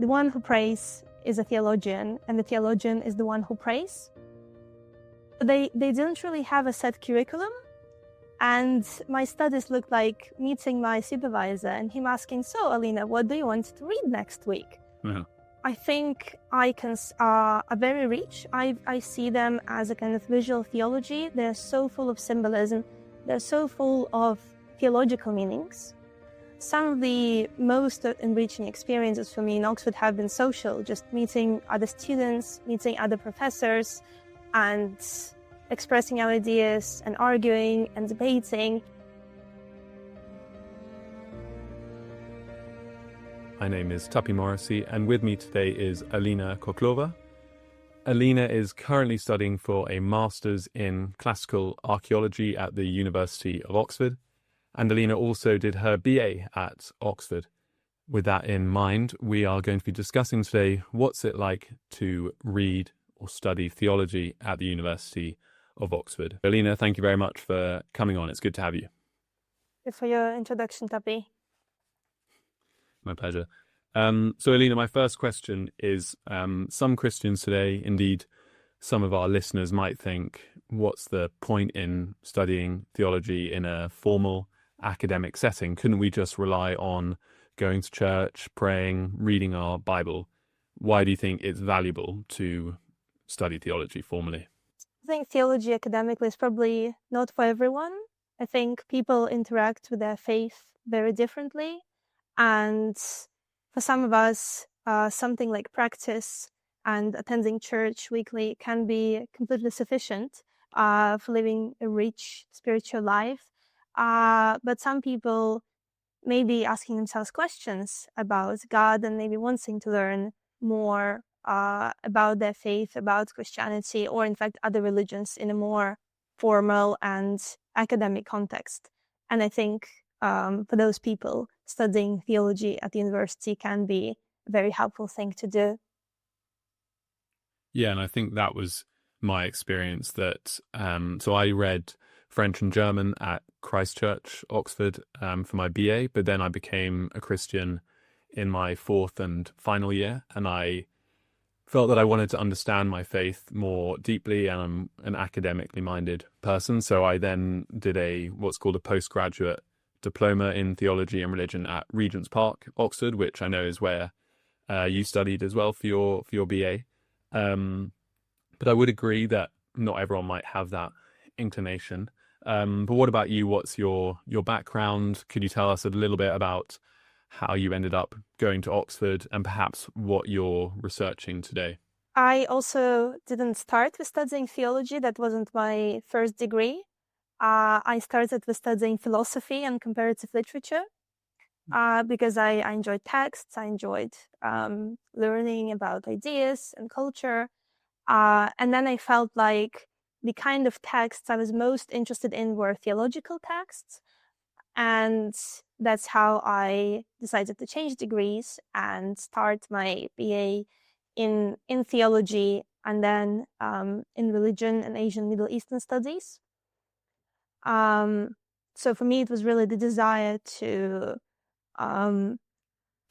the one who prays is a theologian, and the theologian is the one who prays. They didn't really have a set curriculum, and my studies looked like meeting my supervisor and him asking, "So, Alina, what do you want to read next week?" Yeah. I think icons are very rich. I see them as a kind of visual theology. They're so full of symbolism. They're so full of theological meanings. Some of the most enriching experiences for me in Oxford have been social, just meeting other students, meeting other professors, and expressing our ideas and arguing and debating. My name is Tuppy Morrissey, and with me today is Alina Khokhlova. Alina is currently studying for a Master's in Classical Archaeology at the University of Oxford, and Alina also did her BA at Oxford. With that in mind, we are going to be discussing today what's it like to read or study theology at the University of Oxford. Alina, thank you very much for coming on. It's good to have you. Thank you for your introduction, Tuppy. My pleasure. So, Alina, my first question is, some Christians today, indeed, some of our listeners might think, what's the point in studying theology in a formal academic setting? Couldn't we just rely on going to church, praying, reading our Bible? Why do you think it's valuable to study theology formally? I think theology academically is probably not for everyone. I think people interact with their faith very differently. And for some of us, something like practice and attending church weekly can be completely sufficient for living a rich spiritual life. But some people may be asking themselves questions about God and maybe wanting to learn more about their faith, about Christianity, or in fact other religions in a more formal and academic context. And I think for those people, studying theology at the university can be a very helpful thing to do. Yeah, and I think that was my experience that, so I read French and German at Christ Church, Oxford, for my BA, but then I became a Christian in my fourth and final year, and I felt that I wanted to understand my faith more deeply, and I'm an academically minded person, so I then did what's called a postgraduate diploma in theology and religion at Regent's Park, Oxford, which I know is where you studied as well for your BA. But I would agree that not everyone might have that inclination. But what about you? What's your background? Could you tell us a little bit about how you ended up going to Oxford and perhaps what you're researching today? I also didn't start with studying theology. That wasn't my first degree. I started with studying philosophy and comparative literature because I enjoyed texts, I enjoyed learning about ideas and culture. And then I felt like the kind of texts I was most interested in were theological texts. And that's how I decided to change degrees and start my BA in theology and then in religion and Asian Middle Eastern studies. So for me, it was really the desire to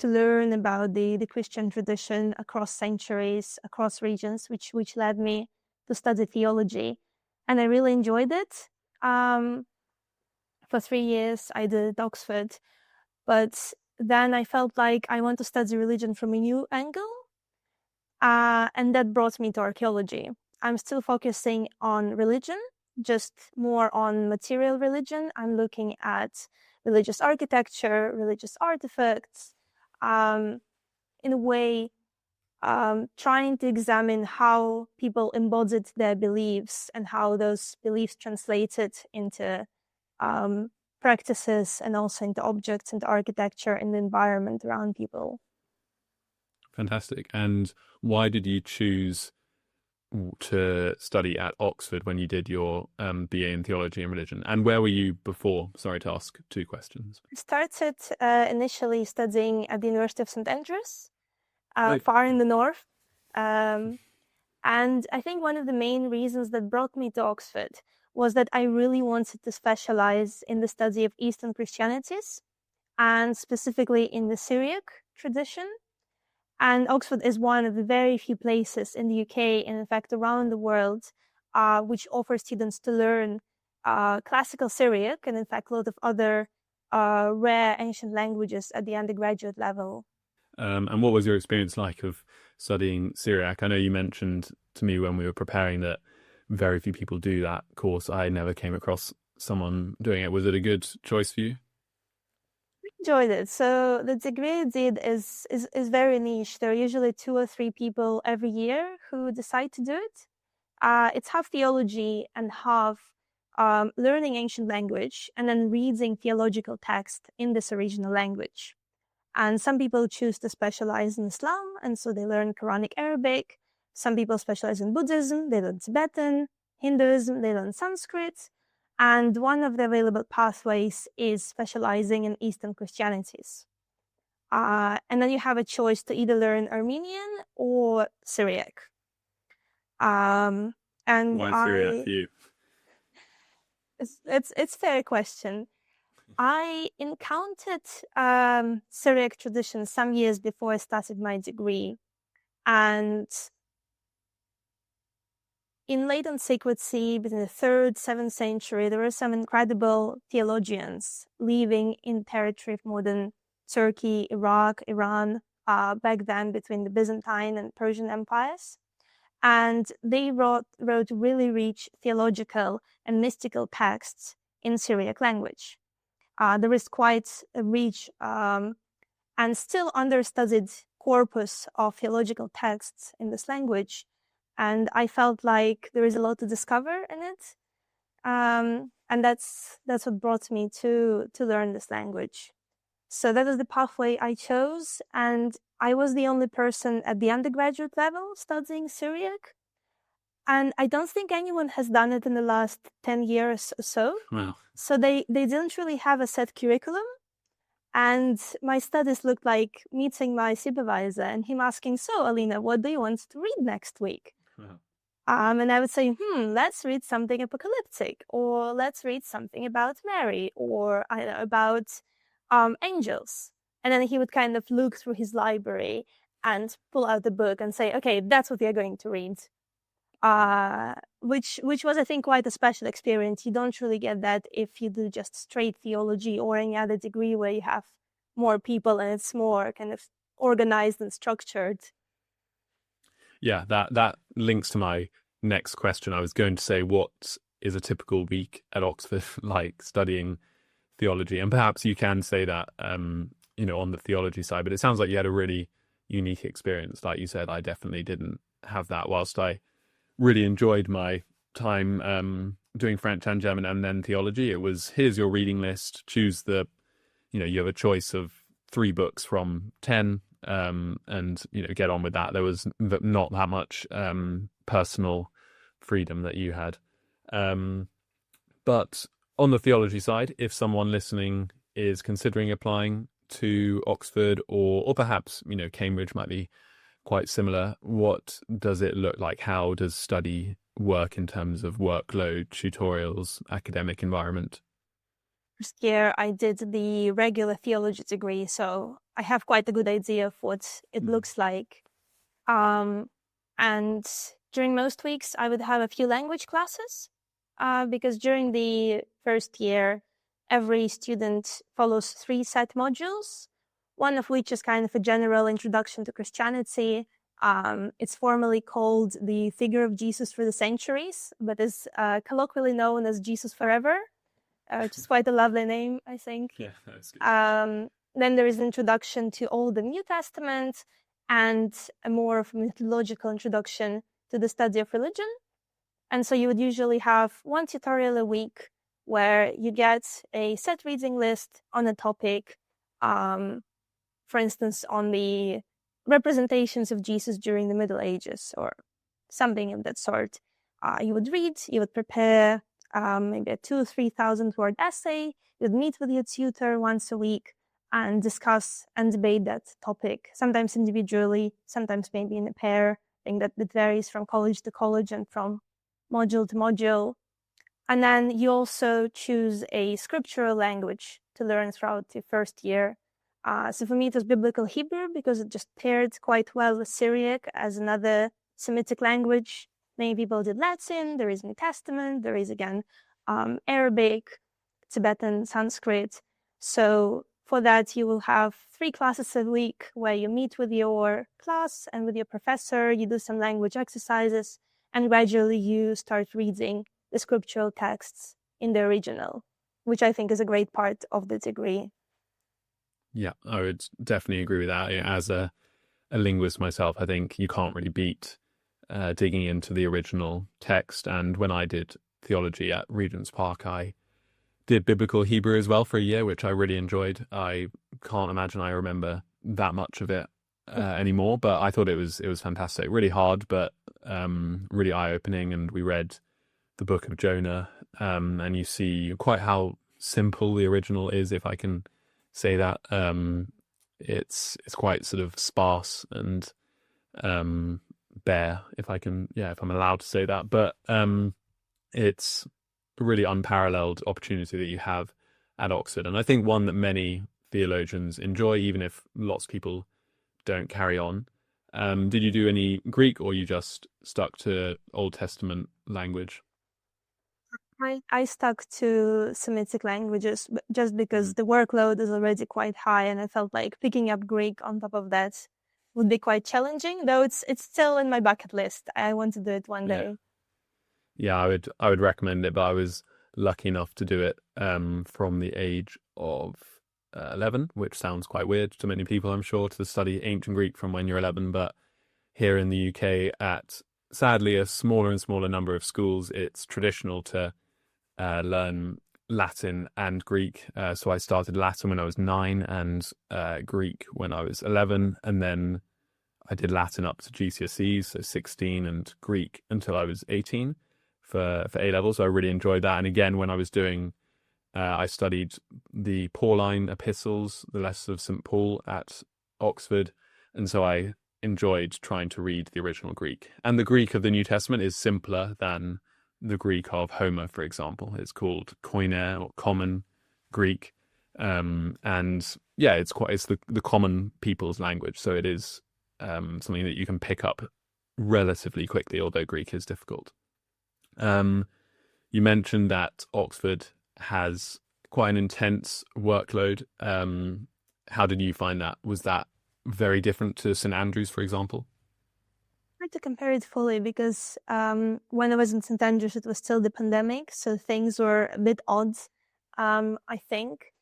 learn about the Christian tradition across centuries, across regions, which led me to study theology, and I really enjoyed it. For 3 years, I did at Oxford, but then I felt like I want to study religion from a new angle, and that brought me to archaeology. I'm still focusing on religion, just more on material religion. I'm looking at religious architecture, religious artifacts, in a way, trying to examine how people embodied their beliefs and how those beliefs translated into practices and also into objects, into architecture and the environment around people. Fantastic. And why did you choose to study at Oxford when you did your BA in theology and religion? And where were you before? Sorry to ask two questions. I started initially studying at the University of St. Andrews, Right. far in the north. And I think one of the main reasons that brought me to Oxford was that I really wanted to specialize in the study of Eastern Christianities, and specifically in the Syriac tradition. And Oxford is one of the very few places in the UK, and in fact around the world, which offer students to learn classical Syriac, and in fact a lot of other rare ancient languages at the undergraduate level. And what was your experience like of studying Syriac? I know you mentioned to me when we were preparing that very few people do that course. I never came across someone doing it. Was it a good choice for you? Enjoyed it. So the degree I did is very niche. There are usually 2 or 3 people every year who decide to do it. It's half theology and half learning ancient language and then reading theological text in this original language. And some people choose to specialize in Islam, and so they learn Quranic Arabic. Some people specialize in Buddhism, they learn Tibetan. Hinduism, they learn Sanskrit. And one of the available pathways is specializing in Eastern Christianities. And then you have a choice to either learn Armenian or Syriac. And why Syriac for you? It's a fair question. I encountered Syriac tradition some years before I started my degree. And in late antiquity, between the 3rd, 7th century, there were some incredible theologians living in territory of modern Turkey, Iraq, Iran, back then between the Byzantine and Persian empires. And they wrote really rich theological and mystical texts in Syriac language. There is quite a rich and still understudied corpus of theological texts in this language. And I felt like there is a lot to discover in it. And that's what brought me to learn this language. So that was the pathway I chose. And I was the only person at the undergraduate level studying Syriac. And I don't think anyone has done it in the last 10 years or so. Wow. So they didn't really have a set curriculum. And my studies looked like meeting my supervisor and him asking, so Alina, what do you want to read next week? Wow. And I would say, let's read something apocalyptic, or let's read something about Mary, or I don't know, about angels. And then he would kind of look through his library and pull out the book and say, okay, that's what you're going to read. Which was, I think, quite a special experience. You don't really get that if you do just straight theology or any other degree where you have more people and it's more kind of organized and structured. Yeah, that links to my next question. I was going to say, what is a typical week at Oxford like studying theology? And perhaps you can say that, on the theology side, but it sounds like you had a really unique experience. Like you said, I definitely didn't have that. Whilst I really enjoyed my time doing French and German and then theology, it was, here's your reading list, choose you have a choice of 3 books from 10, and get on with that. There was not that much personal freedom that you had. But on the theology side, if someone listening is considering applying to Oxford or perhaps Cambridge might be quite similar, what does it look like? How does study work in terms of workload, tutorials, academic environment? First year I did the regular theology degree, so I have quite a good idea of what it looks like. And during most weeks I would have a few language classes, because during the first year every student follows 3 set modules, one of which is kind of a general introduction to Christianity. It's formally called The Figure of Jesus for the Centuries, but is colloquially known as Jesus Forever, which is quite a lovely name, I think. Yeah, that's good. Then there is an introduction to Old and New Testament and a more of a methodological introduction to the study of religion. And so you would usually have 1 tutorial a week where you get a set reading list on a topic, for instance, on the representations of Jesus during the Middle Ages or something of that sort. You would read, you would prepare maybe a 2,000 or 3,000 word essay. You would meet with your tutor once a week and discuss and debate that topic, sometimes individually, sometimes maybe in a pair. I think that it varies from college to college and from module to module. And then you also choose a scriptural language to learn throughout the first year. So for me, it was Biblical Hebrew because it just paired quite well with Syriac as another Semitic language. Many people did Latin. There is New Testament. There is, again, Arabic, Tibetan, Sanskrit. So for that, you will have 3 classes a week where you meet with your class and with your professor. You do some language exercises, and gradually you start reading the scriptural texts in the original, which I think is a great part of the degree. Yeah, I would definitely agree with that. As a linguist myself, I think you can't really beat digging into the original text. And when I did theology at Regent's Park, I did Biblical Hebrew as well for a year, which I really enjoyed. I can't imagine I remember that much of it anymore, but I thought it was fantastic. Really hard, but really eye-opening. And we read the book of Jonah, and you see quite how simple the original is, if I can say that. It's quite sort of sparse and bare, if I'm allowed to say that. But it's a really unparalleled opportunity that you have at Oxford, and I think one that many theologians enjoy, even if lots of people don't carry on. Did you do any Greek, or you just stuck to Old Testament language? I stuck to Semitic languages just because the workload is already quite high, and I felt like picking up Greek on top of that would be quite challenging, though it's still in my bucket list. I want to do it one day. Yeah, I would recommend it, but I was lucky enough to do it from the age of 11, which sounds quite weird to many people, I'm sure, to study ancient Greek from when you're 11. But here in the UK, at sadly a smaller and smaller number of schools, it's traditional to learn Latin and Greek. So I started Latin when I was 9 and Greek when I was 11. And then I did Latin up to GCSEs, so 16, and Greek until I was 18 for A-level. So I really enjoyed that. And again, when I was doing, I studied the Pauline epistles, the letters of St. Paul at Oxford. And so I enjoyed trying to read the original Greek. And the Greek of the New Testament is simpler than the Greek of Homer, for example. It's called Koine, or Common Greek. And yeah, it's the common people's language. So it is something that you can pick up relatively quickly, although Greek is difficult. You mentioned that Oxford has quite an intense workload. How did you find that? Was that very different to St. Andrews, for example? Hard to compare it fully because when I was in St. Andrews, it was still the pandemic, so things were a bit odd, I think.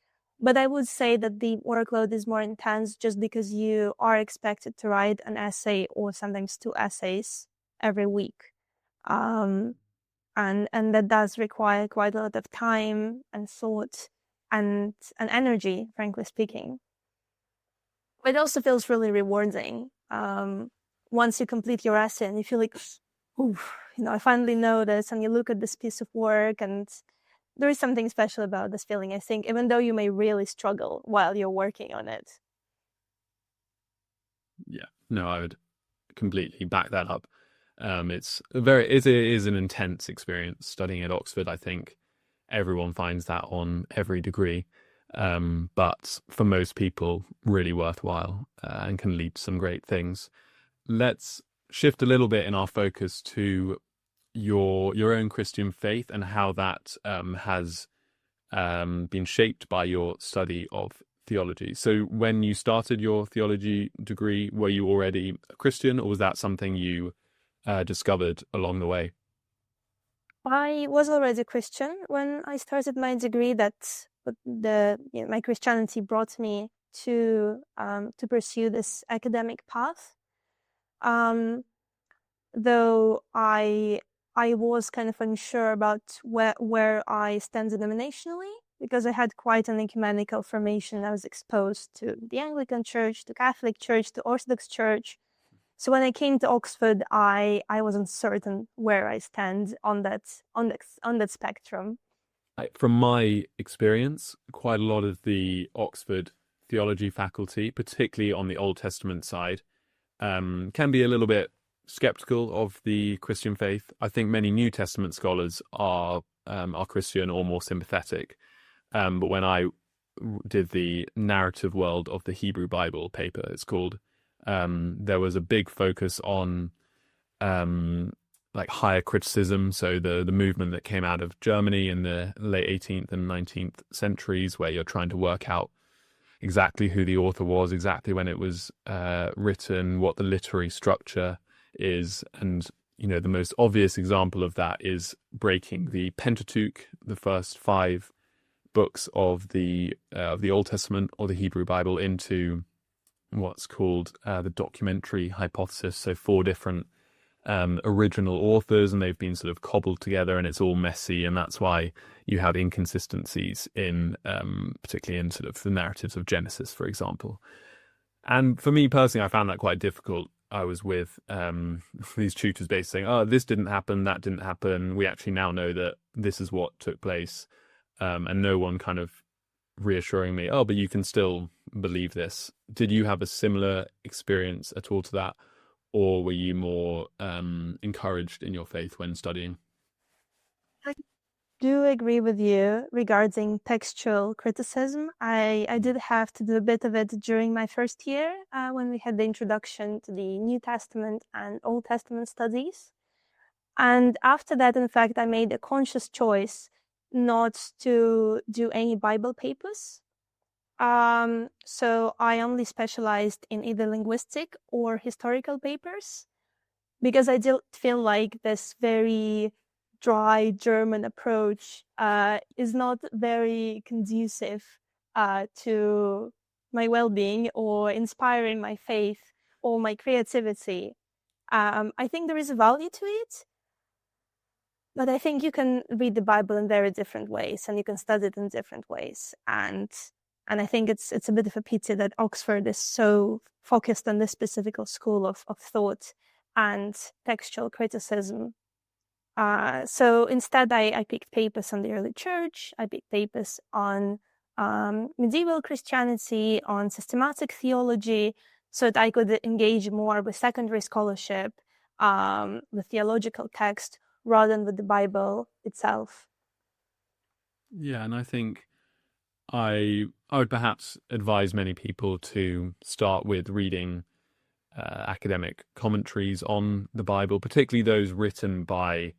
But I would say that the workload is more intense just because you are expected to write an essay or sometimes 2 essays every week. And that does require quite a lot of time and thought and energy, frankly speaking. But it also feels really rewarding. Once you complete your essay and you feel like, oof, I finally know this, and you look at this piece of work, and there is something special about this feeling, I think, even though you may really struggle while you're working on it. Yeah, no, I would completely back that up. It is an intense experience studying at Oxford. I think everyone finds that on every degree. But for most people, really worthwhile and can lead to some great things. Let's shift a little bit in our focus to your own Christian faith and how that has been shaped by your study of theology. So when you started your theology degree, were you already a Christian, or was that something you discovered along the way? I was already a Christian when I started my degree. My Christianity brought me to pursue this academic path. Though I was kind of unsure about where I stand denominationally, because I had quite an ecumenical formation. I was exposed to the Anglican Church, to Catholic Church, to Orthodox Church. So when I came to Oxford, I wasn't certain where I stand on that spectrum. From my experience, quite a lot of the Oxford theology faculty, particularly on the Old Testament side, can be a little bit skeptical of the Christian faith. I think many New Testament scholars are Christian or more sympathetic. But when I did the narrative world of the Hebrew Bible paper, it's called. There was a big focus on like higher criticism, so the movement that came out of Germany in the late 18th and 19th centuries, where you're trying to work out exactly who the author was, exactly when it was written, what the literary structure is. And the most obvious example of that is breaking the Pentateuch, the first 5 books of the Old Testament or the Hebrew Bible, into what's called the documentary hypothesis. So 4 different original authors, and they've been sort of cobbled together, and it's all messy, and that's why you have inconsistencies in particularly in sort of the narratives of Genesis, for example. And for me personally, I found that quite difficult. I was with these tutors basically saying, oh, this didn't happen, that didn't happen, we actually now know that this is what took place, and no one kind of reassuring me, oh, but you can still believe this. Did you have a similar experience at all to that? Or were you more encouraged in your faith when studying? I do agree with you regarding textual criticism. I did have to do a bit of it during my first year when we had the introduction to the New Testament and Old Testament studies. And after that, in fact, I made a conscious choice not to do any Bible papers. So I only specialized in either linguistic or historical papers, because I did feel like this very dry German approach is not very conducive to my well-being or inspiring my faith or my creativity. I think there is a value to it, but I think you can read the Bible in very different ways, and you can study it in different ways. And I think it's a bit of a pity that Oxford is so focused on this specific school of thought and textual criticism. So instead, I picked papers on the early church. I picked papers on medieval Christianity, on systematic theology, so that I could engage more with secondary scholarship, with theological text, rather than with the Bible itself. Yeah, and I think I would perhaps advise many people to start with reading academic commentaries on the Bible, particularly those written by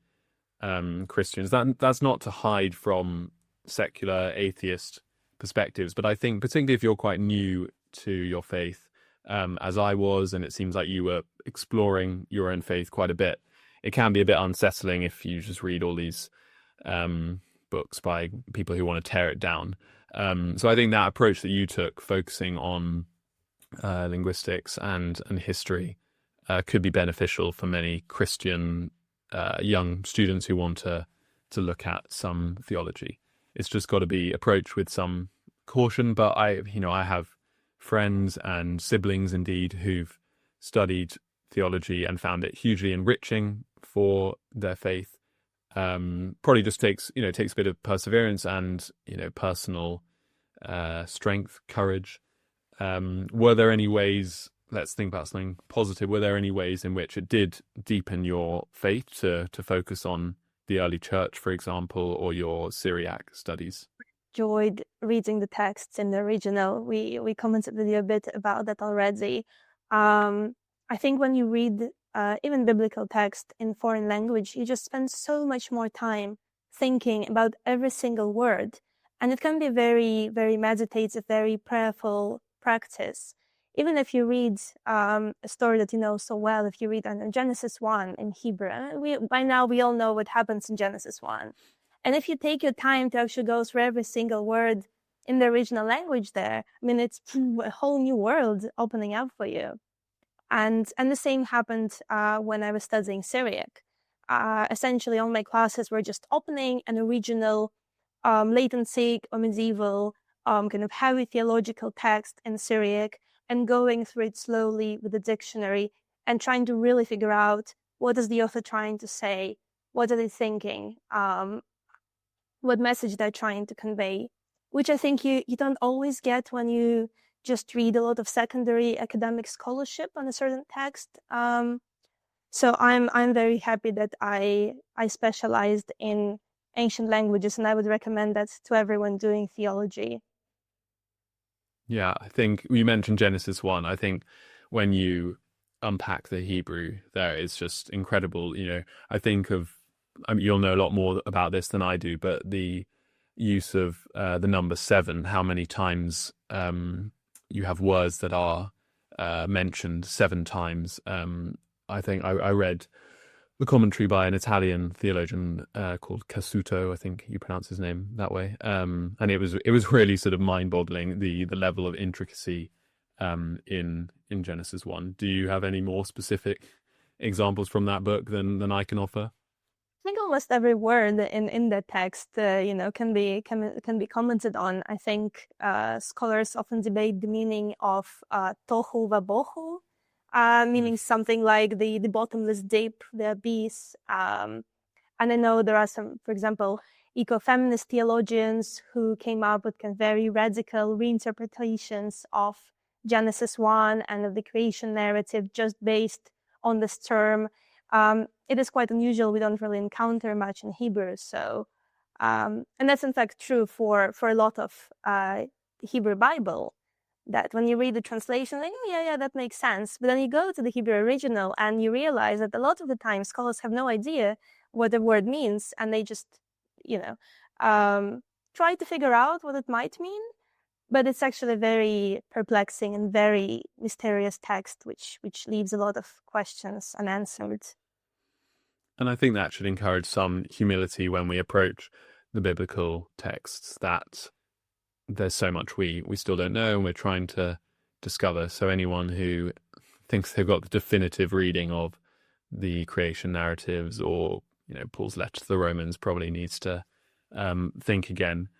Christians. That's not to hide from secular atheist perspectives, but I think particularly if you're quite new to your faith, as I was, and it seems like you were exploring your own faith quite a bit, it can be a bit unsettling if you just read all these books by people who want to tear it down. So I think that approach that you took, focusing on linguistics and history, could be beneficial for many Christian young students who want to look at some theology. It's just got to be approached with some caution. But I have friends and siblings indeed who've studied theology and found it hugely enriching for their faith. Probably just takes a bit of perseverance and personal strength, courage. Were there any ways, let's think about something positive, were there any ways in which it did deepen your faith to focus on the early church, for example, or your Syriac studies? Enjoyed reading the texts in the original. We commented with you a bit about that already. I think when you read even biblical text in foreign language, you just spend so much more time thinking about every single word. And it can be very, very meditative, very prayerful practice. Even if you read a story that you know so well, if you read Genesis 1 in Hebrew, by now we all know what happens in Genesis 1. And if you take your time to actually go through every single word in the original language there, I mean, it's a whole new world opening up for you. And the same happened when I was studying Syriac. Essentially, all my classes were just opening an original latency or medieval kind of heavy theological text in Syriac and going through it slowly with the dictionary and trying to really figure out what is the author trying to say, what are they thinking, what message they're trying to convey, which I think you don't always get when you just read a lot of secondary academic scholarship on a certain text. So I'm very happy that I specialized in ancient languages, and I would recommend that to everyone doing theology. Yeah, I think you mentioned Genesis 1. I think when you unpack the Hebrew there, it's just incredible. I think of, I mean, you'll know a lot more about this than I do, but the use of the number seven, how many times you have words that are mentioned seven times. I think I read the commentary by an Italian theologian called Cassuto, I think you pronounce his name that way. And it was really sort of mind-boggling, the level of intricacy in Genesis 1. Do you have any more specific examples from that book than I can offer? I think almost every word in the text, can be commented on. I think scholars often debate the meaning of tohu vabohu, meaning something like the bottomless deep, the abyss. And I know there are some, for example, ecofeminist theologians who came up with very radical reinterpretations of Genesis 1 and of the creation narrative just based on this term. It is quite unusual. We don't really encounter much in Hebrew. So, and that's in fact true for a lot of Hebrew Bible, that when you read the translation, like, oh, yeah, that makes sense. But then you go to the Hebrew original and you realize that a lot of the time scholars have no idea what the word means, and they just, try to figure out what it might mean. But it's actually a very perplexing and very mysterious text, which leaves a lot of questions unanswered. And I think that should encourage some humility when we approach the biblical texts, that there's so much we still don't know and we're trying to discover. So anyone who thinks they've got the definitive reading of the creation narratives, or Paul's letter to the Romans, probably needs to think again.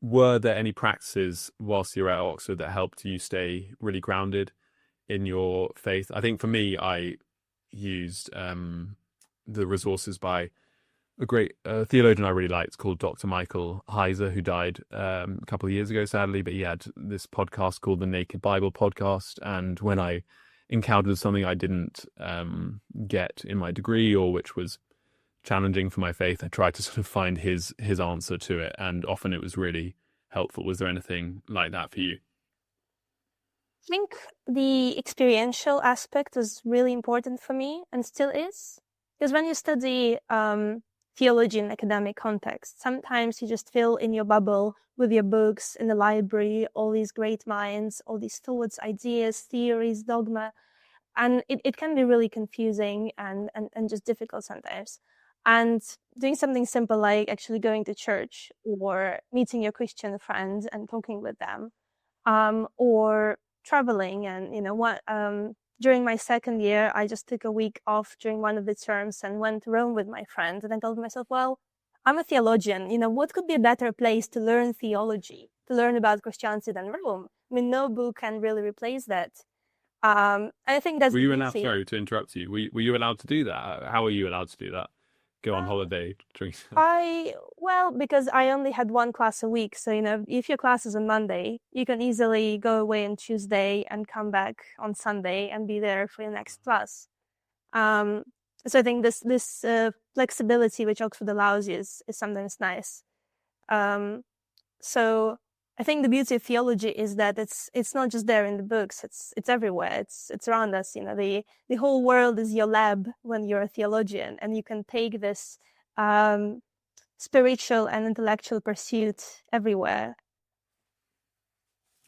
Were there any practices whilst you were at Oxford that helped you stay really grounded in your faith? I think for me, I used the resources by a great theologian I really liked called Dr. Michael Heiser, who died a couple of years ago, sadly, but he had this podcast called the Naked Bible Podcast. And when I encountered something I didn't get in my degree, or which was challenging for my faith, I tried to sort of find his answer to it, and often it was really helpful. Was there anything like that for you? I think the experiential aspect was really important for me, and still is, because when you study theology in academic context, sometimes you just fill in your bubble with your books in the library, all these great minds, all these thoughts, ideas, theories, dogma, and it can be really confusing and just difficult sometimes. And doing something simple like actually going to church or meeting your Christian friends and talking with them, or traveling. And during my second year, I just took a week off during one of the terms and went to Rome with my friends. And I told myself, well, I'm a theologian. What could be a better place to learn theology, to learn about Christianity than Rome? I mean, no book can really replace that. I think that's. Were you allowed? Sorry to interrupt you. Were you allowed to do that? How were you allowed to do that? Go on holiday? Because I only had one class a week. So, if your class is on Monday, you can easily go away on Tuesday and come back on Sunday and be there for your next class. So I think this flexibility which Oxford allows you is sometimes nice. So I think the beauty of theology is that it's not just there in the books. It's everywhere. It's around us. The whole world is your lab when you're a theologian, and you can take this spiritual and intellectual pursuit everywhere.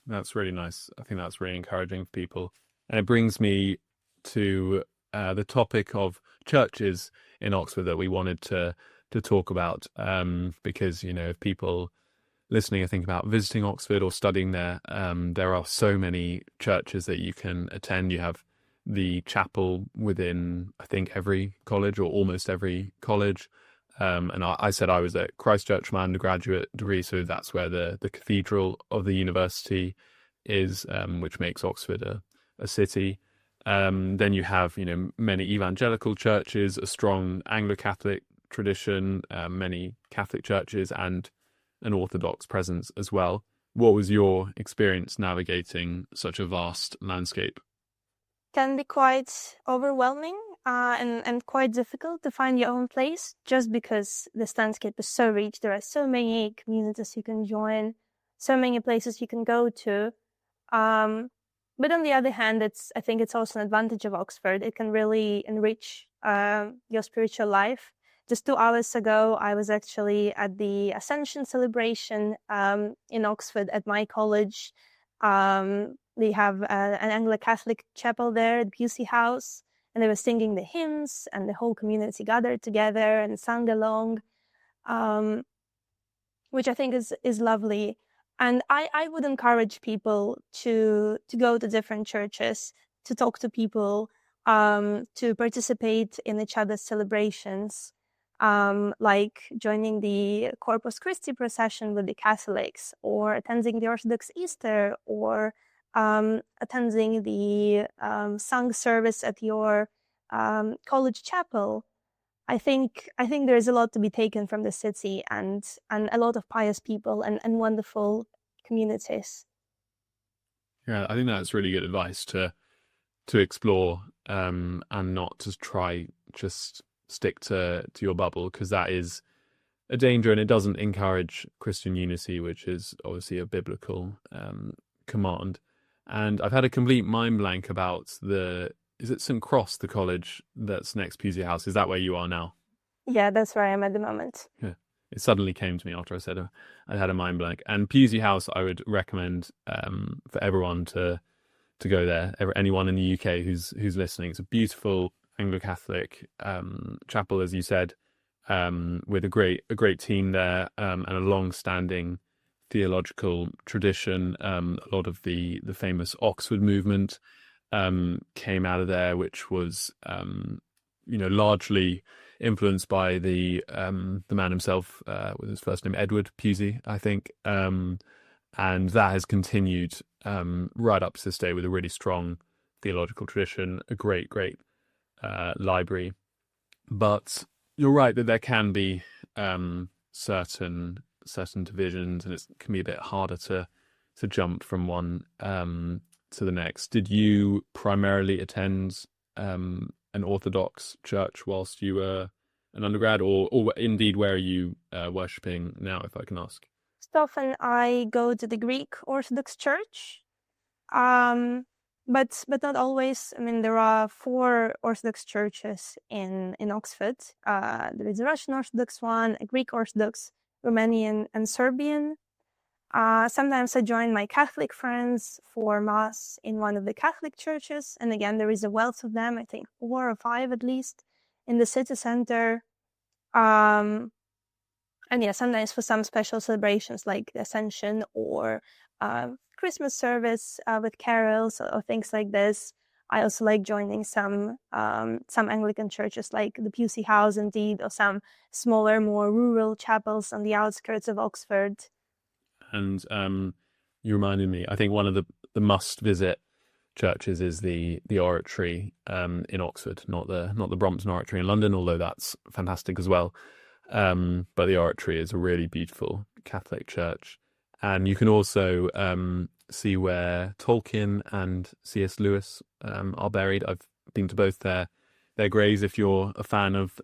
That's really nice. I think that's really encouraging for people, and it brings me to the topic of churches in Oxford that we wanted to talk about, because if people listening, I think about visiting Oxford or studying there, there are so many churches that you can attend. You have the chapel within, I think, every college or almost every college. And I said I was at Christ Church for my undergraduate degree, so that's where the cathedral of the university is, which makes Oxford a city. Then you have, many evangelical churches, a strong Anglo-Catholic tradition, many Catholic churches, and an Orthodox presence as well. What was your experience navigating such a vast landscape? Can be quite overwhelming and quite difficult to find your own place, just because this landscape is so rich. There are so many communities you can join, so many places you can go to. But on the other hand, I think it's also an advantage of Oxford. It can really enrich your spiritual life. Just 2 hours ago, I was actually at the Ascension celebration in Oxford at my college. They have an Anglo-Catholic chapel there at Pusey House, and they were singing the hymns, and the whole community gathered together and sang along, which I think is lovely. And I would encourage people to go to different churches, to talk to people, to participate in each other's celebrations, like joining the Corpus Christi procession with the Catholics, or attending the Orthodox Easter, or attending the sung service at your college chapel. I think there is a lot to be taken from the city, and a lot of pious people and wonderful communities. Yeah, I think that's really good advice to explore, and not to try just stick to your bubble, because that is a danger, and it doesn't encourage Christian unity, which is obviously a biblical command. And I've had a complete mind blank about is it St. Cross, the college that's next Pusey House? Is that where you are now? Yeah, that's where I am at the moment. Yeah. It suddenly came to me after I said I had a mind blank. And Pusey House, I would recommend for everyone to go there. Anyone in the UK who's listening. It's a beautiful Anglo-Catholic chapel, as you said, with a great team there, and a long-standing theological tradition. A lot of the famous Oxford movement came out of there, which was largely influenced by the man himself, with his first name Edward Pusey, I think, and that has continued right up to this day with a really strong theological tradition, a great library. But you're right that there can be certain divisions, and it can be a bit harder to jump from one to the next. Did you primarily attend an Orthodox church whilst you were an undergrad, or indeed where are you worshipping now, if I can ask? So often I go to the Greek Orthodox Church, but not always. I mean, there are 4 Orthodox churches in Oxford. There is a Russian Orthodox one, a Greek Orthodox, Romanian, and Serbian. Sometimes I join my Catholic friends for Mass in one of the Catholic churches. And again, there is a wealth of them, I think 4 or 5 at least, in the city center. And yeah, sometimes for some special celebrations like the Ascension or Christmas service with carols or things like this. I also like joining some Anglican churches like the Pusey House, indeed, or some smaller, more rural chapels on the outskirts of Oxford. And you reminded me, I think one of the must-visit churches is the Oratory in Oxford, not the Brompton Oratory in London, although that's fantastic as well. But the Oratory is a really beautiful Catholic church. And you can also see where Tolkien and C.S. Lewis are buried. I've been to both their graves. If you're a fan of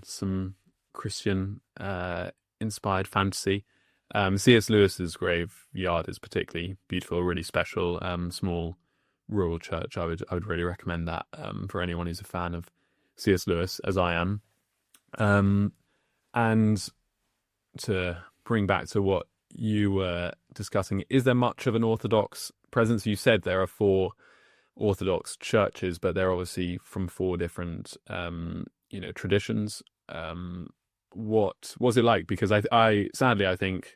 some Christian inspired fantasy, C.S. Lewis's graveyard is particularly beautiful, really special, small rural church. I would really recommend that for anyone who's a fan of C.S. Lewis, as I am. And to bring back to what you were discussing, is there much of an Orthodox presence? You said there are 4 Orthodox churches, but they're obviously from 4 different traditions. What was it like? Because I sadly, I think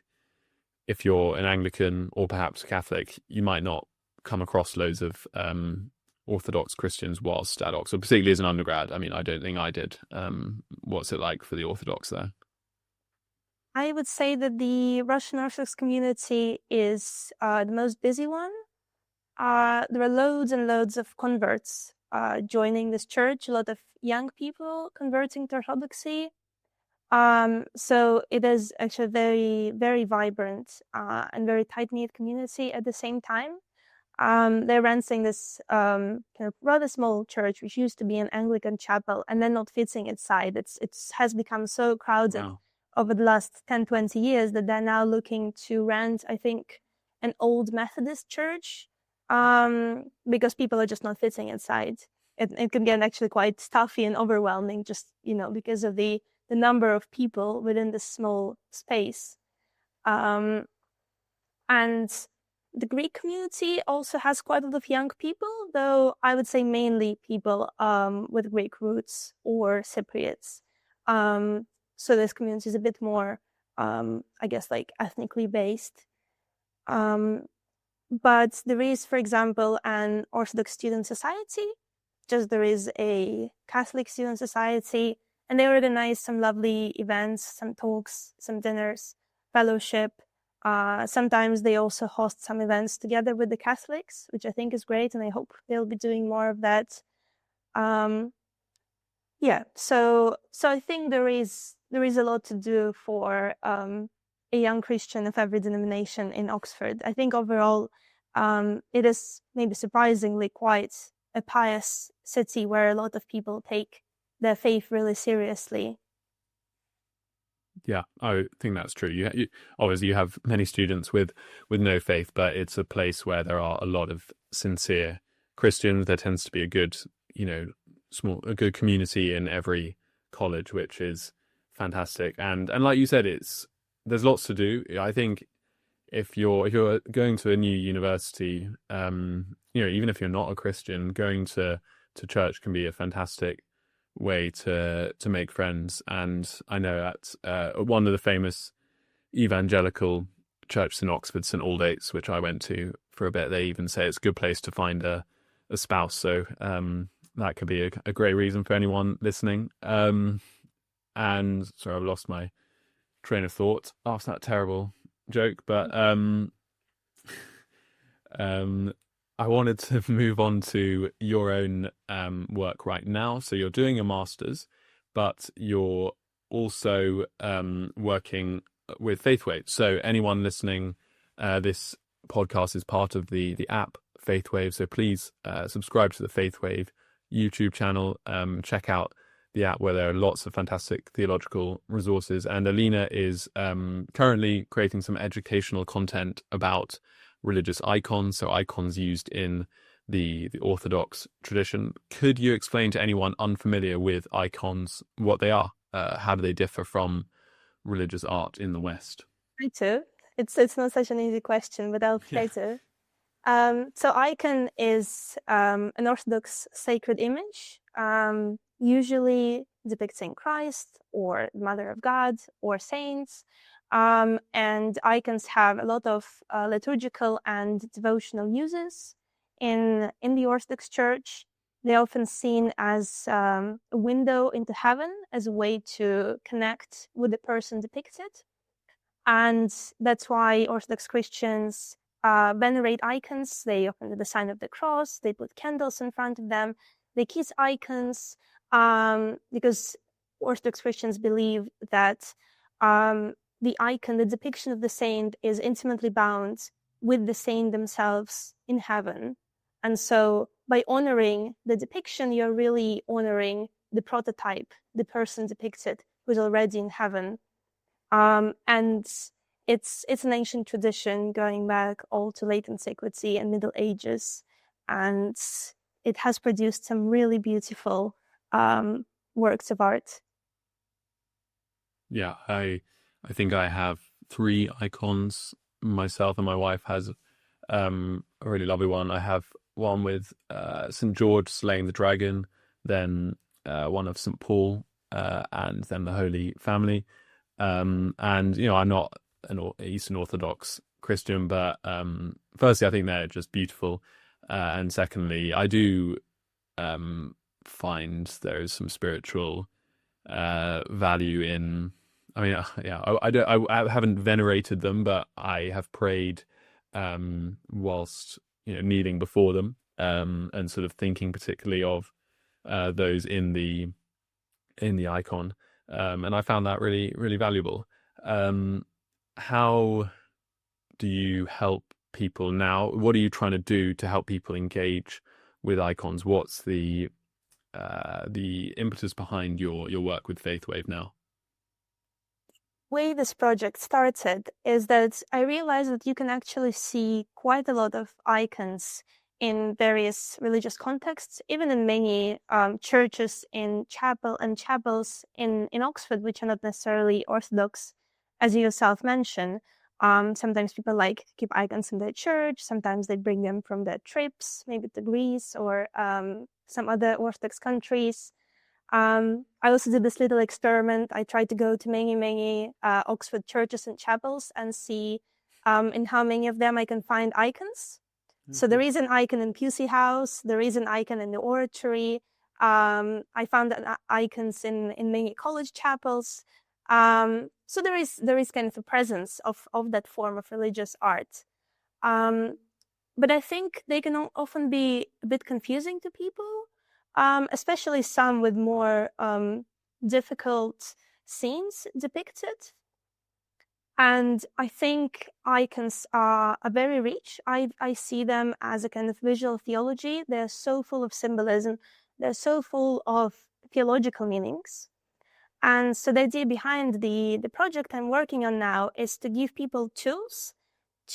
if you're an Anglican or perhaps a Catholic, you might not come across loads of Orthodox Christians whilst at Oxford, particularly as an undergrad. I mean, I don't think I did. What's it like for the Orthodox there? I would say that the Russian Orthodox community is the most busy one. There are loads and loads of converts joining this church, a lot of young people converting to Orthodoxy. So it is actually very, very vibrant and very tight-knit community at the same time. They're renting this kind of rather small church, which used to be an Anglican chapel, and then not fitting inside. It has become so crowded. Wow. over the last 10, 20 years that they're now looking to rent, I think, an old Methodist church, because people are just not fitting inside. It can get actually quite stuffy and overwhelming, just, because of the number of people within this small space. And the Greek community also has quite a lot of young people, though I would say mainly people with Greek roots or Cypriots. So this community is a bit more, I guess, like ethnically based. But there is, for example, an Orthodox student society, just there is a Catholic student society, and they organize some lovely events, some talks, some dinners, fellowship. Sometimes they also host some events together with the Catholics, which I think is great, and I hope they'll be doing more of that. So I think there is a lot to do for a young Christian of every denomination in Oxford. I think overall, it is maybe surprisingly quite a pious city where a lot of people take their faith really seriously. Yeah, I think that's true. You obviously you have many students with no faith, but it's a place where there are a lot of sincere Christians. There tends to be a good, a good community in every college, which is fantastic. And like you said, there's lots to do. I think if you're going to a new university, even if you're not a Christian, going to church can be a fantastic way to make friends. And I know at one of the famous evangelical churches in Oxford, St Aldate's, which I went to for a bit, they even say it's a good place to find a spouse. So that could be a great reason for anyone listening. And sorry, I've lost my train of thought after that terrible joke, but I wanted to move on to your own work right now. So you're doing a master's, but you're also working with Faithwave. So anyone listening, this podcast is part of the app Faithwave. So please subscribe to the Faithwave YouTube channel. Check out the app where there are lots of fantastic theological resources. And Alina is currently creating some educational content about religious icons, so icons used in the Orthodox tradition. Could you explain to anyone unfamiliar with icons what they are? How do they differ from religious art in the West? Try to. It's not such an easy question, but I'll try to. So icon is an Orthodox sacred image, usually depicting Christ or the Mother of God or saints. And icons have a lot of liturgical and devotional uses in the Orthodox Church. They're often seen as a window into heaven, as a way to connect with the person depicted. And that's why Orthodox Christians venerate icons. They often do the sign of the cross. They put candles in front of them. They kiss icons because Orthodox Christians believe that the icon, the depiction of the saint, is intimately bound with the saint themselves in heaven. And so by honoring the depiction, you're really honoring the prototype, the person depicted who's already in heaven. And it's an ancient tradition going back all to late antiquity and Middle Ages. And it has produced some really beautiful works of art. Yeah, I think I have 3 icons. Myself and my wife has a really lovely one. I have one with St. George slaying the dragon, then one of St. Paul, and then the Holy Family. And, I'm not an Eastern Orthodox Christian, but firstly, I think they're just beautiful. And secondly, I do find there is some spiritual value in, I haven't venerated them, but I have prayed whilst kneeling before them, and sort of thinking particularly of those in the icon, and I found that really, really valuable. How do you help people now? What are you trying to do to help people engage with icons? What's the impetus behind your work with Faithwave now? way this project started is that I realized that you can actually see quite a lot of icons in various religious contexts, even in many churches in chapels in Oxford, which are not necessarily Orthodox, as you yourself mentioned. Sometimes people like to keep icons in their church. Sometimes they bring them from their trips, maybe to Greece or some other Orthodox countries. I also did this little experiment. I tried to go to many Oxford churches and chapels and see in how many of them I can find icons. So there is an icon in Pusey House. There is an icon in the Oratory. I found icons in many college chapels. So there is kind of a presence of that form of religious art. But I think they can often be a bit confusing to people, especially some with more difficult scenes depicted. And I think icons are very rich. I see them as a kind of visual theology. They're so full of symbolism. They're so full of theological meanings. And so the idea behind the project I'm working on now is to give people tools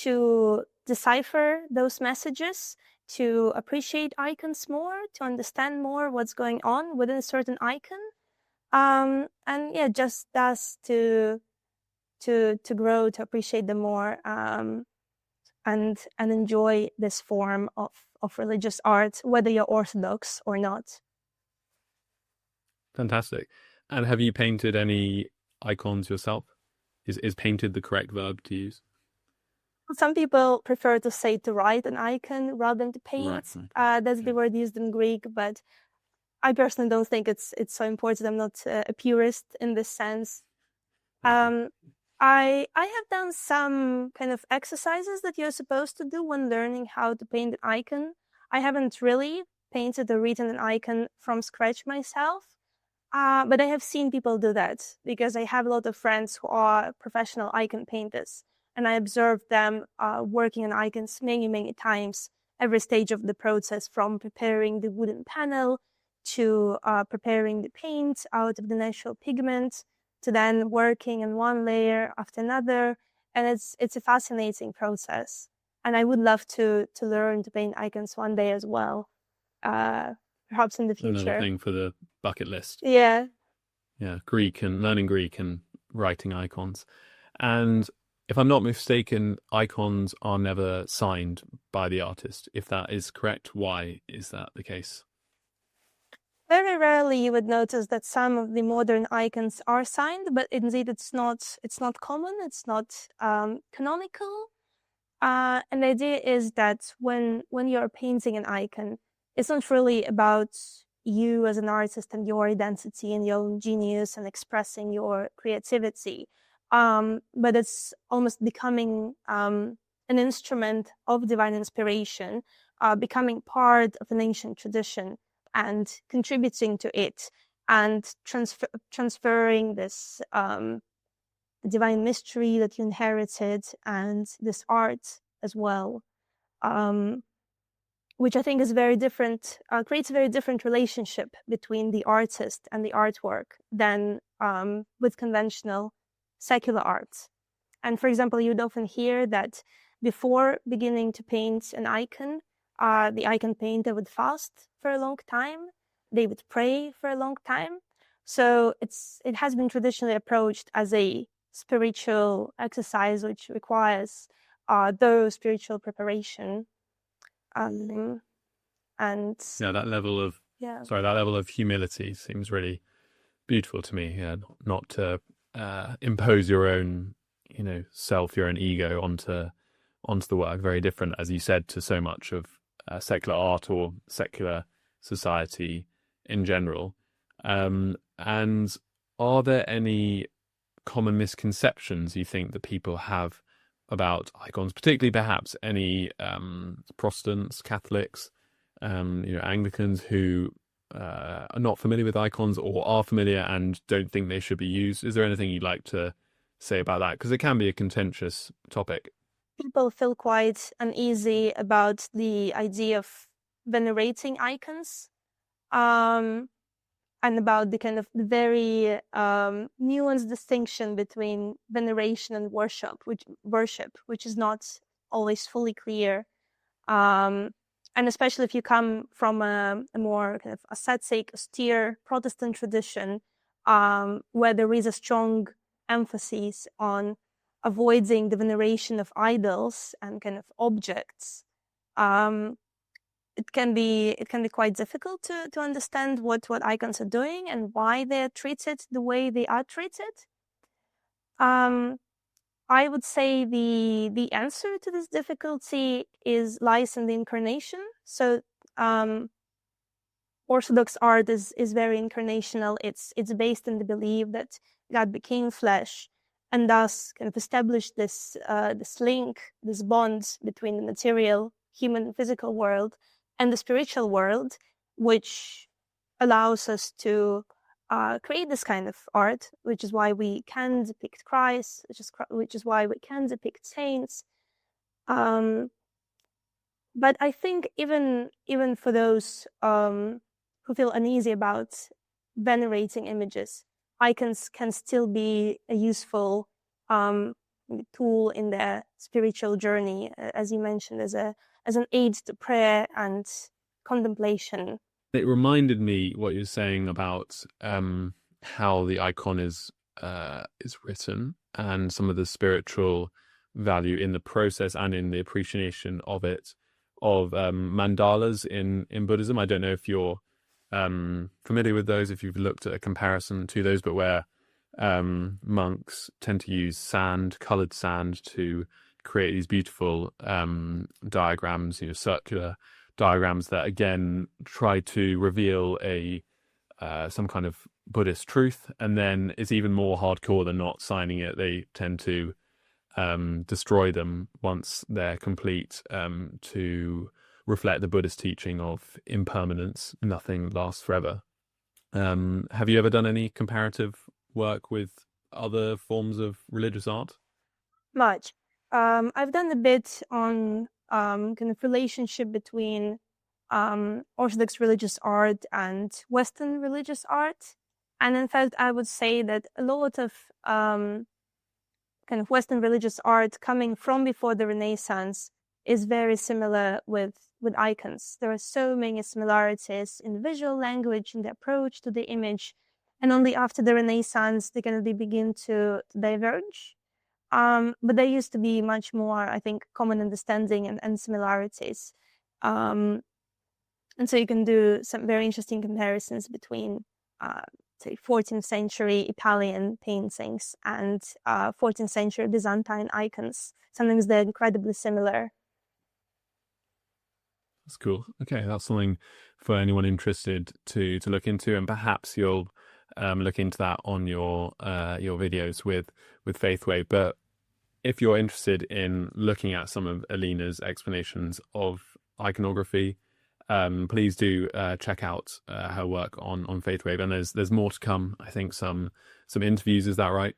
to decipher those messages, to appreciate icons more, to understand more what's going on within a certain icon. And yeah, just thus to grow, to appreciate them more, and enjoy this form of religious art, whether you're Orthodox or not. Fantastic. And have you painted any icons yourself? Is painted the correct verb to use? Some people prefer to say to write an icon rather than to paint. Right. That's the word used in Greek, but I personally don't think it's so important. I'm not a purist in this sense. I have done some kind of exercises that you're supposed to do when learning how to paint an icon. I haven't really painted or written an icon from scratch myself, but I have seen people do that because I have a lot of friends who are professional icon painters, and I observed them working on icons many times, every stage of the process, from preparing the wooden panel to preparing the paint out of the natural pigment, to then working on one layer after another. And it's a fascinating process. And I would love to learn to paint icons one day as well, perhaps in the future. Another thing for the bucket list. Yeah. Yeah, learning Greek and writing icons. And if I'm not mistaken, icons are never signed by the artist. If that is correct, why is that the case? Very rarely you would notice that some of the modern icons are signed, but indeed it's not common, it's not canonical. And the idea is that when you're painting an icon, it's not really about you as an artist and your identity and your own genius and expressing your creativity, but it's almost becoming an instrument of divine inspiration, becoming part of an ancient tradition and contributing to it, and transferring this divine mystery that you inherited and this art as well, which I think is very different, creates a very different relationship between the artist and the artwork than with conventional secular art. And for example, you'd often hear that before beginning to paint an icon, the icon painter would fast for a long time. They would pray for a long time. So it has been traditionally approached as a spiritual exercise, which requires thorough spiritual preparation. And yeah, that level of humility seems really beautiful to me. Yeah, not to impose your own, self, your own ego onto the work. Very different, as you said, to so much of secular art or secular society in general. And are there any common misconceptions you think that people have about icons, particularly perhaps any Protestants, Catholics, Anglicans who are not familiar with icons or are familiar and don't think they should be used? Is there anything you'd like to say about that? Because it can be a contentious topic. People feel quite uneasy about the idea of venerating icons. and about the kind of very nuanced distinction between veneration and worship, which is not always fully clear. And especially if you come from a more kind of ascetic, austere Protestant tradition, where there is a strong emphasis on avoiding the veneration of idols and kind of objects, it can be quite difficult to understand what icons are doing and why they're treated the way they are treated. I would say the answer to this difficulty lies in the incarnation. So Orthodox art is very incarnational. It's based in the belief that God became flesh, and thus kind of established this link, this bond between the material, human, physical world and the spiritual world, which allows us to create this kind of art, which is why we can depict Christ, which is why we can depict saints. But I think even for those who feel uneasy about venerating images, icons can still be a useful tool in their spiritual journey, as you mentioned, as an aid to prayer and contemplation. It reminded me what you're saying about how the icon is written and some of the spiritual value in the process and in the appreciation of it, of mandalas in Buddhism. I don't know if you're familiar with those, if you've looked at a comparison to those, but where monks tend to use colored sand to create these beautiful diagrams, circular diagrams that again try to reveal some kind of Buddhist truth, and then it's even more hardcore than not signing it. They tend to destroy them once they're complete, to reflect the Buddhist teaching of impermanence. Nothing lasts forever. Have you ever done any comparative work with other forms of religious art? Much. I've done a bit on kind of relationship between Orthodox religious art and Western religious art. And in fact, I would say that a lot of kind of Western religious art coming from before the Renaissance is very similar with icons. There are so many similarities in visual language, in the approach to the image, and only after the Renaissance they begin to diverge. But there used to be much more, I think, common understanding and similarities. And so you can do some very interesting comparisons between, say, 14th century Italian paintings and 14th century Byzantine icons. Sometimes they're incredibly similar. That's cool. Okay, that's something for anyone interested to look into, and perhaps you'll look into that on your videos with Faithway. But if you're interested in looking at some of Alina's explanations of iconography, please do check out her work on Faithwave. And there's more to come. I think some interviews. Is that right?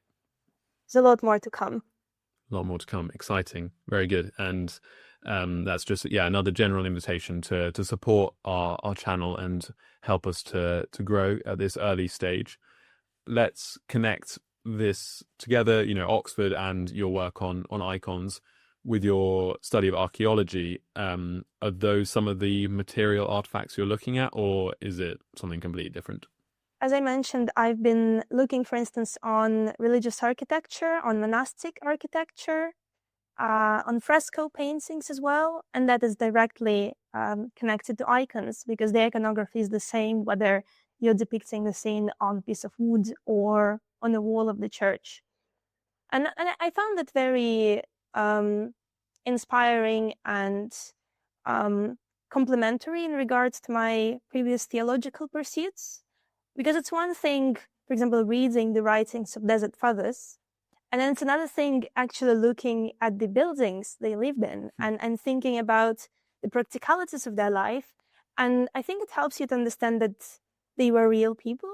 There's a lot more to come. A lot more to come. Exciting. Very good. And that's just another general invitation to support our channel and help us to grow at this early stage. Let's connect this together, Oxford and your work on icons with your study of archaeology. Are those some of the material artifacts you're looking at, or is it something completely different? As I mentioned, I've been looking, for instance, on religious architecture, on monastic architecture, on fresco paintings as well, and that is directly connected to icons, because the iconography is the same whether you're depicting the scene on a piece of wood or on the wall of the church. And I found that very inspiring and complementary in regards to my previous theological pursuits, because it's one thing, for example, reading the writings of Desert Fathers, and then it's another thing actually looking at the buildings they lived in and thinking about the practicalities of their life. And I think it helps you to understand that they were real people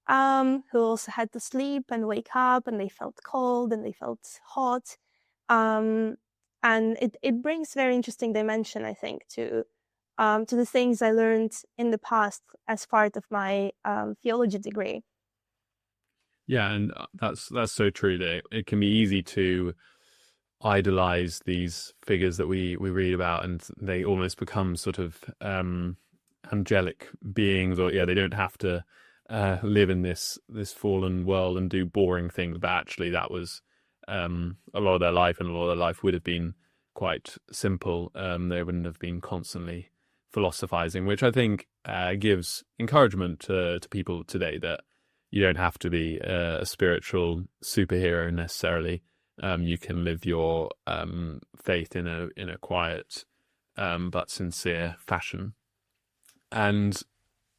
who also had to sleep and wake up, and they felt cold and they felt hot. And it brings very interesting dimension, I think, to to the things I learned in the past as part of my theology degree. Yeah, and that's so true. That it can be easy to idolize these figures that we read about, and they almost become sort of angelic beings, or they don't have to live in this fallen world and do boring things. But actually, that was a lot of their life, and a lot of their life would have been quite simple. They wouldn't have been constantly philosophizing, which I think gives encouragement to people today, that you don't have to be a spiritual superhero necessarily. You can live your faith in a quiet but sincere fashion. And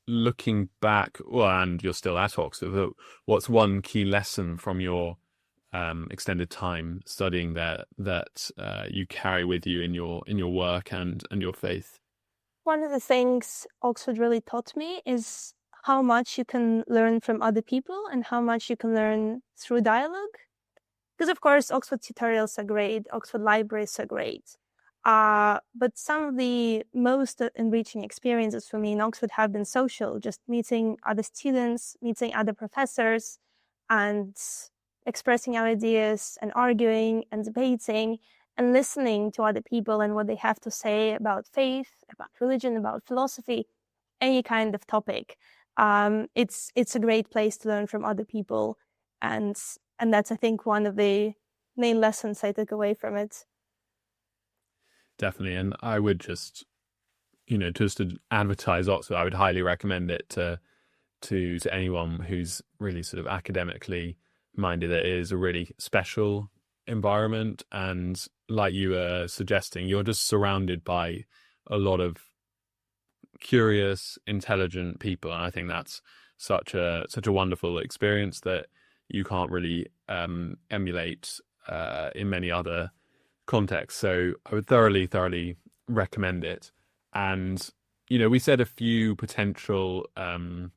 looking back, and you're still at Oxford, what's one key lesson from your extended time studying there that you carry with you in your work and your faith? One of the things Oxford really taught me is how much you can learn from other people and how much you can learn through dialogue. Because, of course, Oxford tutorials are great, Oxford libraries are great. But some of the most enriching experiences for me in Oxford have been social, just meeting other students, meeting other professors, and expressing our ideas and arguing and debating and listening to other people and what they have to say about faith, about religion, about philosophy, any kind of topic. It's a great place to learn from other people, and that's, I think, one of the main lessons I took away from it. Definitely, and I would just to advertise Oxford, I would highly recommend it to anyone who's really sort of academically minded. It is a really special environment, and like you were suggesting, you're just surrounded by a lot of curious, intelligent people, and I think that's such a wonderful experience that you can't really emulate in many other contexts. So I would thoroughly recommend it. And we said a few potential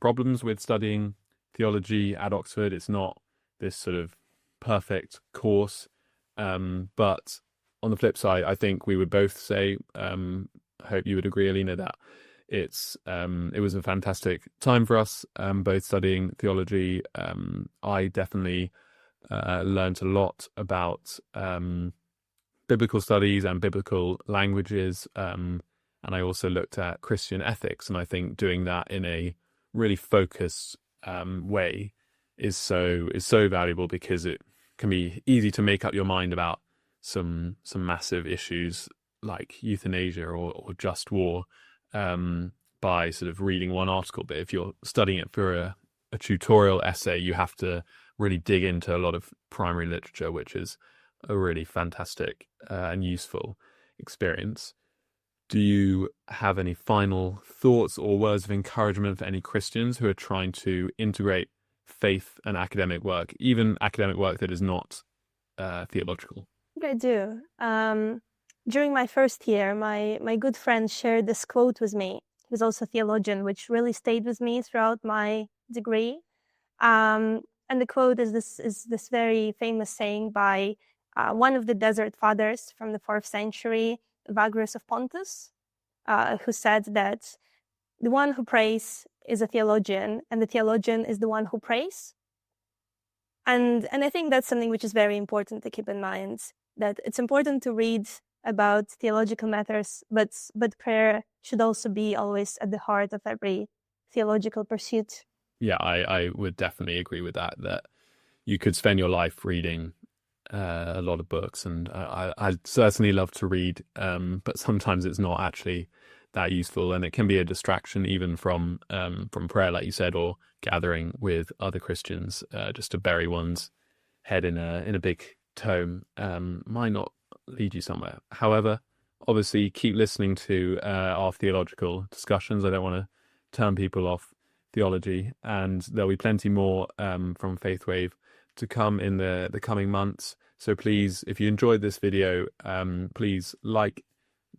problems with studying theology at Oxford. It's not this sort of perfect course, but on the flip side, I think we would both say, I hope you would agree, Alina, that it was a fantastic time for us, both studying theology. I definitely learned a lot about biblical studies and biblical languages, and I also looked at Christian ethics. And I think doing that in a really focused way is so valuable, because it can be easy to make up your mind about some massive issues like euthanasia or just war by sort of reading one article. But if you're studying it for a tutorial essay, you have to really dig into a lot of primary literature, which is a really fantastic and useful experience. Do you have any final thoughts or words of encouragement for any Christians who are trying to integrate faith and academic work, even academic work that is not theological? I do. During my first year, my good friend shared this quote with me. He was also a theologian, which really stayed with me throughout my degree. And the quote is this very famous saying by one of the desert fathers from the 4th century, Evagrius of Pontus, who said that the one who prays is a theologian, and the theologian is the one who prays. And I think that's something which is very important to keep in mind, that it's important to read about theological matters, but prayer should also be always at the heart of every theological pursuit. Yeah, I would definitely agree with that you could spend your life reading a lot of books, and I certainly love to read, but sometimes it's not actually that useful, and it can be a distraction even from prayer, like you said, or gathering with other Christians, just to bury one's head in a big tome might not lead you somewhere. However, obviously keep listening to our theological discussions. I don't want to turn people off theology, and there'll be plenty more from Faithwave to come in the coming months. So please, if you enjoyed this video, please like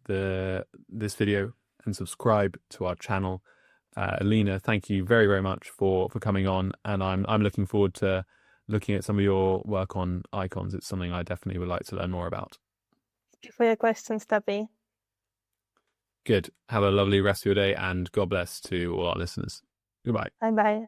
this video and subscribe to our channel. Alina, thank you very, very much for coming on, and I'm looking forward to looking at some of your work on icons. It's something I definitely would like to learn more about. Thank you for your questions, Tuppy. Good. Have a lovely rest of your day, and God bless to all our listeners. Goodbye. Bye bye.